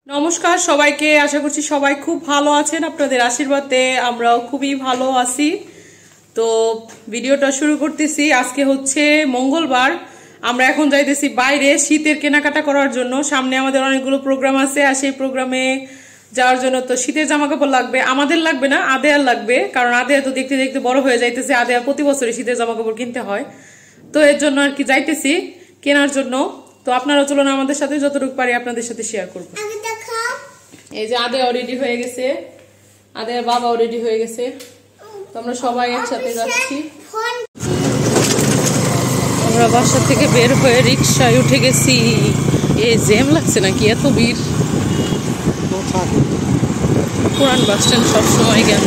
নমস্কার সবাইকে, আশা করছি সবাই খুব ভালো আছেন। আপনাদের আশীর্বাদে আমরাও খুবই ভালো আছি। তো ভিডিওটা শুরু করতেছি। আজকে হচ্ছে মঙ্গলবার। আমরা এখন যাইতেছি বাইরে শীতের কেনাকাটা করার জন্য। সামনে আমাদের অনেকগুলো প্রোগ্রাম আছে, আর সেই প্রোগ্রামে যাওয়ার জন্য তো শীতের জামা কাপড় লাগবে। আমাদের লাগবে না, আদেয়ার লাগবে, কারণ আদেয়া তো দেখতে দেখতে বড় হয়ে যাইতেছে। আদেয়া প্রতি বছরই শীতের জামা কাপড় কিনতে হয়, তো এর জন্য আর কি যাইতেছি কেনার জন্য। তো আপনারা চলুন আমাদের সাথে, যতটুকু পারি আপনাদের সাথে শেয়ার করবো। এই যে আদেয়াও রেডি হয়ে গেছে, আদেয়ার বাবাও রেডি হয়ে গেছে, তো আমরা সবাই একসাথে যাচ্ছি। আমরা বাসা থেকে বের হয়ে রিক্সায় উঠে গেছি। এই জ্যাম লাগছে নাকি, এত ভিড়। পুরান বাস স্ট্যান্ড সবসময় গেল।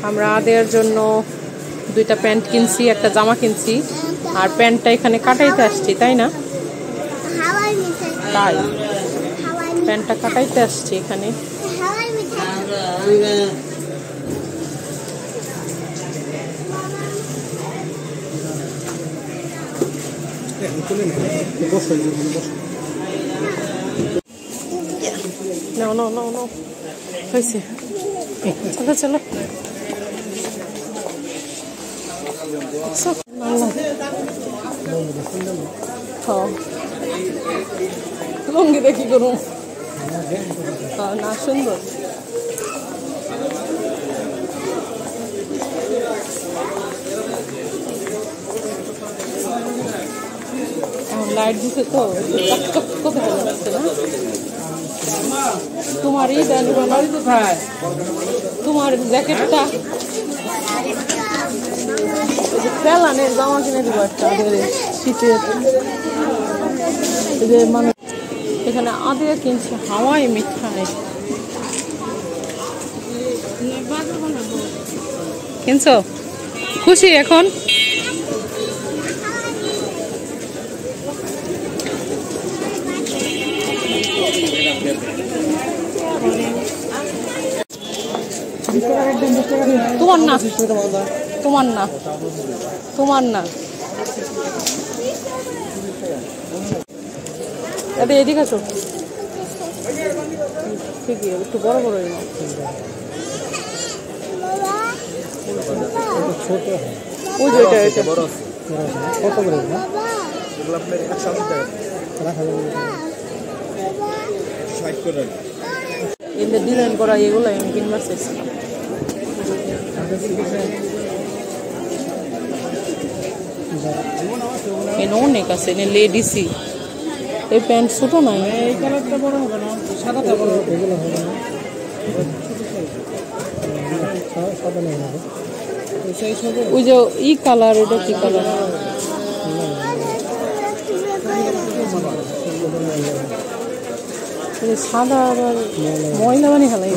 আমরা আদেয়ার জন্য দুইটা প্যান্ট কিনছি, একটা জামা কিনছি, আর প্যান্টটা এখানে কাটাইতে আসছি, তাই না? তাই প্যান্টটা কাটাইতে আসছি এখানে। No. হয়েছে, চলো চলো। লুঙ্গি দেখি করুন না, সুন্দর। লাইট দিতে তো চকচক ভালো লাগছে না। তোমার এই কোথায়, তোমার জ্যাকেটটা ফেলানের জামা কিনে দিব একটা শীতের। মানে এখানে আদেয়া কিনছে হাওয়াই মিঠাই। কিনছো? খুশি এখন? তোমার না, তোমার না, তোমার না। এদিকে আছো, ঠিকই একটু বড় বড় নাও। ওই যে এটা বড় কত করে না, এগুলো আপনি একসাথে রাখা যাবে 60 করে। এদের ডিজাইন করা এগুলো আমি কিনবার চাইছিলাম। অনেক আছে লেডিসই। এই প্যান্ট ছোট নাই, এই কালারটা বড় হবে না, সাদাটা বড় হবে। এগুলো হবে না, ওই যে ই কালার, ওটা কি কালার? সাদা আবার ময়লা বানি খেলাই।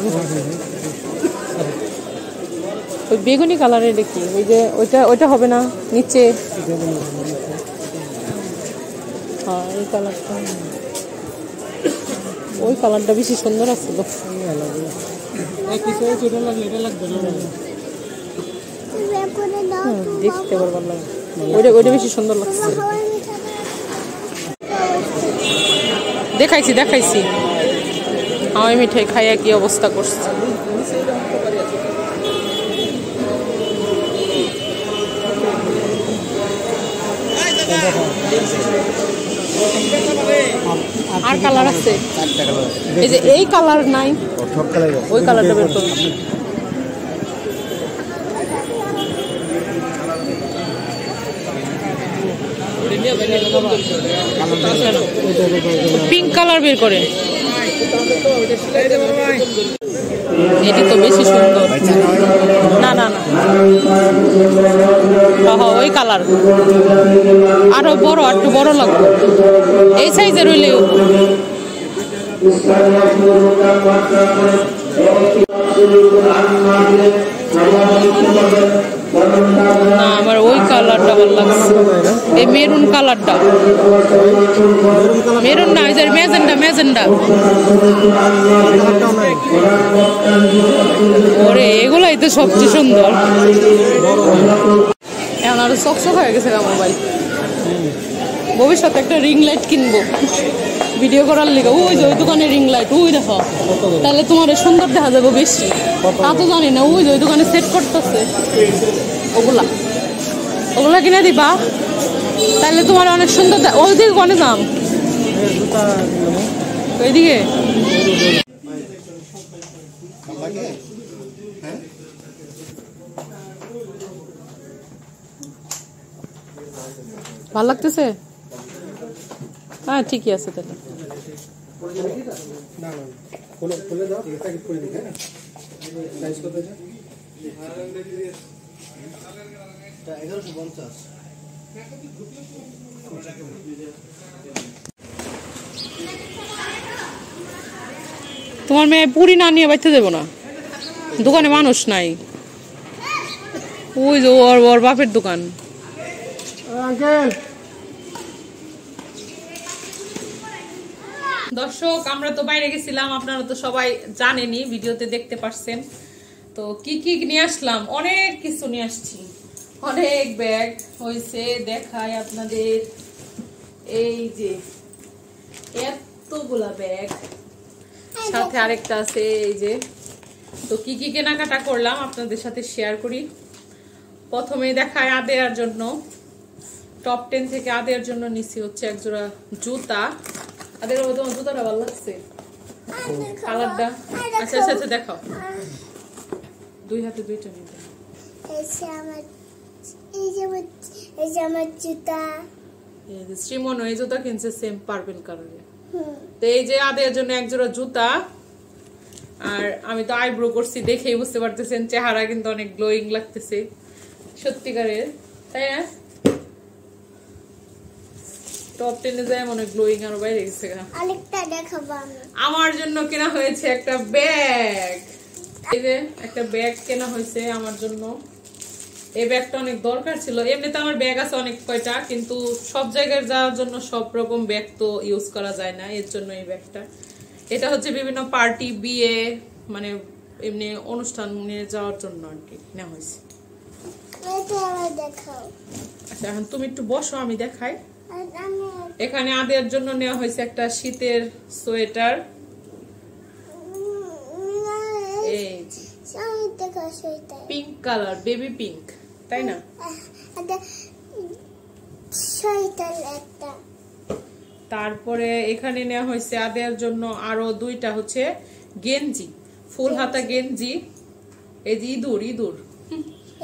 ওই বেগুনি কালারের দেখি, ওই যে ওইটা হবে না নিচে। হ্যাঁ, এই কালারটা, ওই কালারটা বেশি সুন্দর আছে তো। দেখতে পারবো, ওইটা বেশি সুন্দর লাগছে। দেখাইছি হাওয়াই মিঠাই খাইয়া কি অবস্থা করছে। আর কালার আছে, এই যে এই কালার নাই, ওই কালারটা বের করো। পিঙ্ক কালার বের করে, এটি তো বেশি সুন্দর। না ওই কালার আরো বড়, একটু বড় লাগবে। এই সাইজের হইলে না আমার ওই কালারটা ভালো লাগছে, এই মেরুন কালারটা। মেরুন না, এই যে ম্যাজেন্ডা, ম্যাজেন্ডা। ওরে এগুলাই তো সবচেয়ে সুন্দর। এখন আরো চকচক হয়ে গেছে মোবাইল। ভবিষ্যতে একটা রিং লাইট কিনবো ভিডিও করার লিগে। ওই যে ওই দোকানে রিং লাইট, ওই দেখো, তাহলে তোমার সুন্দর দেখা যাবে বেশি। তা তো জানি না, ওই যে ওই দোকানে সেট করতেছে ওগুলা, ওগুলা কিনে দিবা, তাহলে তোমার অনেক সুন্দর। ওইদিকে অনেক দাম, ওইদিকে ভাল লাগতেছে। হ্যাঁ ঠিকই আছে তাহলে। তোমার মেয়ে পুরি না নিয়ে বাইতে দেবো না, দোকানে মানুষ নাই। ওই যে ওর বাপের দোকান। দর্শক আমরা তো বাইরে গেছিলাম, আপনারা তো সবাই জানেনই, ভিডিওতে দেখতে পারছেন। তো কি কি নিয়ে আসলাম, অনেক কিছু নিয়ে আসছি, অনেক ব্যাগ হয়েছে। দেখায় আপনাদের, এই যে এতগুলা ব্যাগ, সাথে আরেকটা আছে এই যে। তো কি কি কেনাকাটা করলাম আপনাদের সাথে শেয়ার করি। প্রথমে দেখায় আদেয়ার জন্য, টপ 10 থেকে আদেয়ার জন্য নিছি হচ্ছে একজোড়া জুতা। আদের তোমার জুতাটা ভালো লাগছে কালারটা। আচ্ছা আচ্ছা আচ্ছা দেখাও, দুই হাতে দুইটা নিতে। শ্রীমন এই জুতা কিনছে সেম পার্পল কালারে। তো এই যে আদের জন্য একজোড়া জুতা। আর আমি তো আইব্রো করছি, দেখেই বুঝতে পারতেছেন চেহারা কিন্তু অনেক গ্লোয়িং লাগতেছে সত্যিকারের, তাই না? টপ 10 যায় মনে গ্লোয়িং আর বাইরে গেছে। আরেকটা দেখাবো আমি। আমার জন্য কেনা হয়েছে একটা ব্যাগ, এই যে একটা ব্যাগ কেনা হয়েছে আমার জন্য। এই ব্যাগটা অনেক দরকার ছিল। এমনিতে আমার ব্যাগ আছে অনেক কয়টা, কিন্তু সব জায়গায় যাওয়ার জন্য সব রকম ব্যাগ তো ইউজ করা যায় না, এর জন্য এই ব্যাগটা। এটা হচ্ছে বিভিন্ন পার্টি, বিয়ে, মানে এমনি অনুষ্ঠানে যাওয়ার জন্য আর কি নেওয়া হয়েছে। আচ্ছা এখন তুমি একটু বসো, আমি দেখাই। এখানে আদের জন্য নেওয়া হয়েছে একটা শীতের সোয়েটার, এই পিঙ্ক কালার, বেবি পিঙ্ক, তাই না? তারপরে এখানে নেওয়া হয়েছে আদের জন্য আরো দুইটা হচ্ছে গেঞ্জি, ফুল হাতা গেঞ্জি। এই যে ইঁদুর, ইঁদুর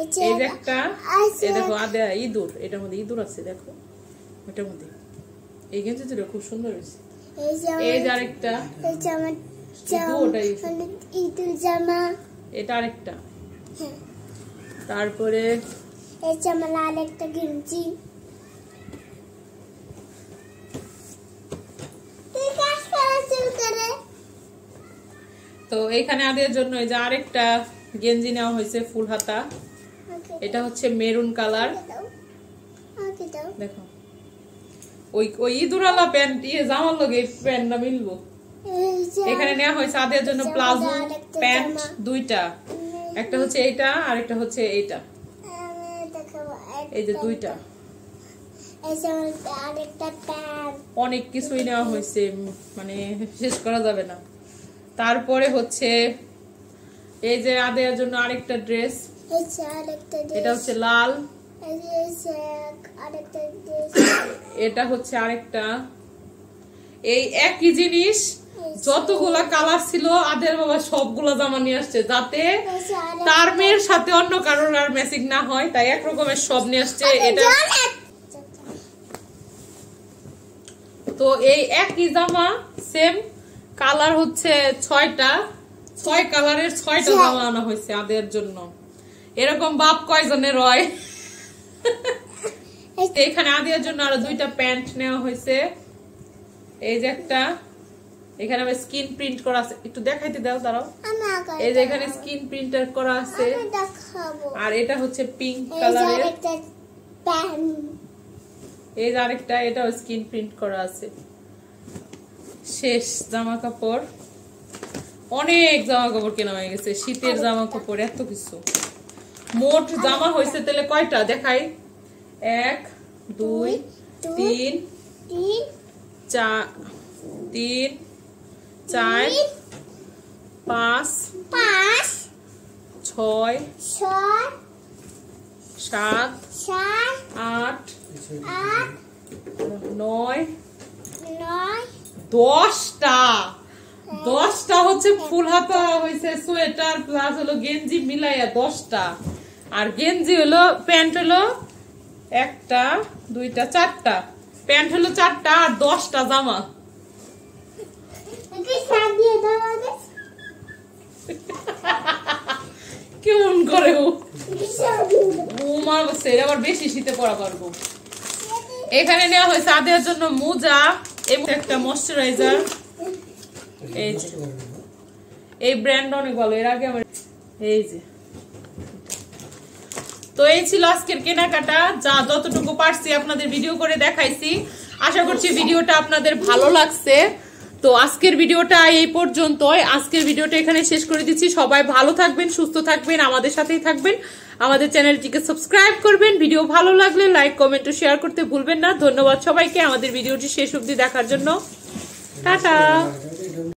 এই যে একটা, এই দেখো আদে ইঁদুর, এটার মধ্যে ইঁদুর আছে দেখো, ওটার মধ্যে। এই গেঞ্জি দুটো খুব সুন্দর হয়েছে। এই যে আরেকটা, এটা আরেকটা। তারপরে আরেকটা গেঞ্জি। তো এখানে আদের জন্য এই যে আরেকটা গেঞ্জি নেওয়া হয়েছে ফুল হাতা, এটা হচ্ছে মেরুন কালার। দেখো ওই ইঁদুরালা প্যান্ট, জামার লগে প্যান্টটা মিলবো। এখানে নেওয়া হয়েছে আদের জন্য প্লাজো প্যান্ট দুইটা, একটা হচ্ছে এইটা আর একটা হচ্ছে এইটা, এই যে দুইটা। অনেক কিছুই নেওয়া হয়েছে, মানে শেষ করা যাবে না। তারপরে হচ্ছে এই যে আদের জন্য আরেকটা ড্রেস, এটা হচ্ছে লাল, এটা হচ্ছে আরেকটা। এই একই জিনিস যতগুলা কালার ছিল আদের বাবা সবগুলা জামা নিয়ে আসছে, যাতে তার মেয়ের সাথে অন্য কারোর আর ম্যাচিং না হয়, তাই এক রকমের সব নিয়ে আসছে। এটা তো এই একই জামা সেম কালার হচ্ছে 6টা, 6 কালারের 6টা জামা আনা হয়েছে আদের জন্য। এরকম বাপ কয়জনের হয়। এখানে আদের জন্য আরো দুইটা প্যান্ট নেওয়া হয়েছে, এই যে একটা, এখানে আবার স্ক্রিন প্রিন্ট করা আছে, একটু দেখাইতে দাও দাঁড়াও। এই যে এখানে স্ক্রিন প্রিন্টার করা আছে, আর এটা হচ্ছে পিঙ্ক কালারের। এই যে আরেকটা, এটাও স্ক্রিন প্রিন্ট করা আছে। শেষ জামা কাপড়, অনেক জামা কাপড় কেনা হয়ে গেছে, শীতের জামা কাপড় এত কিছু। মোট জামা হয়েছে তাহলে কয়টা দেখাই? 1 2 3 4 3 4 5 6 7 8 9 10টা হচ্ছে ফুল হাতা হয়েছে, সোয়েটার প্লাস হলো গেঞ্জি মিলাইয়া 10টা। আর গেঞ্জি হলো, প্যান্ট হলো 1টা 2টা 4টা, প্যান্ট হলো 4টা, আর 10টা জামা। কেমন করে ও মার বসে, আবার বেশি শীতে পরা পারবো। এখানে নেওয়া হয়েছে আদের জন্য মোজা এবং একটা ময়শ্চারাইজার। এই যে এই ব্র্যান্ড অনেক ভালো, এর আগে আমার এই যে। তো এই ছিল আজকের কেনাকাটা, যা যতটুকু পারছি আপনাদের ভিডিও করে দেখাইছি। আশা করছি ভিডিওটা আপনাদের ভালো লাগছে। তো আজকের ভিডিওটা এই পর্যন্তই, আজকের ভিডিওটা এখানে শেষ করে দিচ্ছি। সবাই ভালো থাকবেন, সুস্থ থাকবেন, আমাদের সাথেই থাকবেন, আমাদের চ্যানেলটিকে সাবস্ক্রাইব করবেন। ভিডিও ভালো লাগলে লাইক কমেন্ট ও শেয়ার করতে ভুলবেন না। ধন্যবাদ সবাইকে আমাদের ভিডিওটি শেষ অবধি দেখার জন্য। টাটা।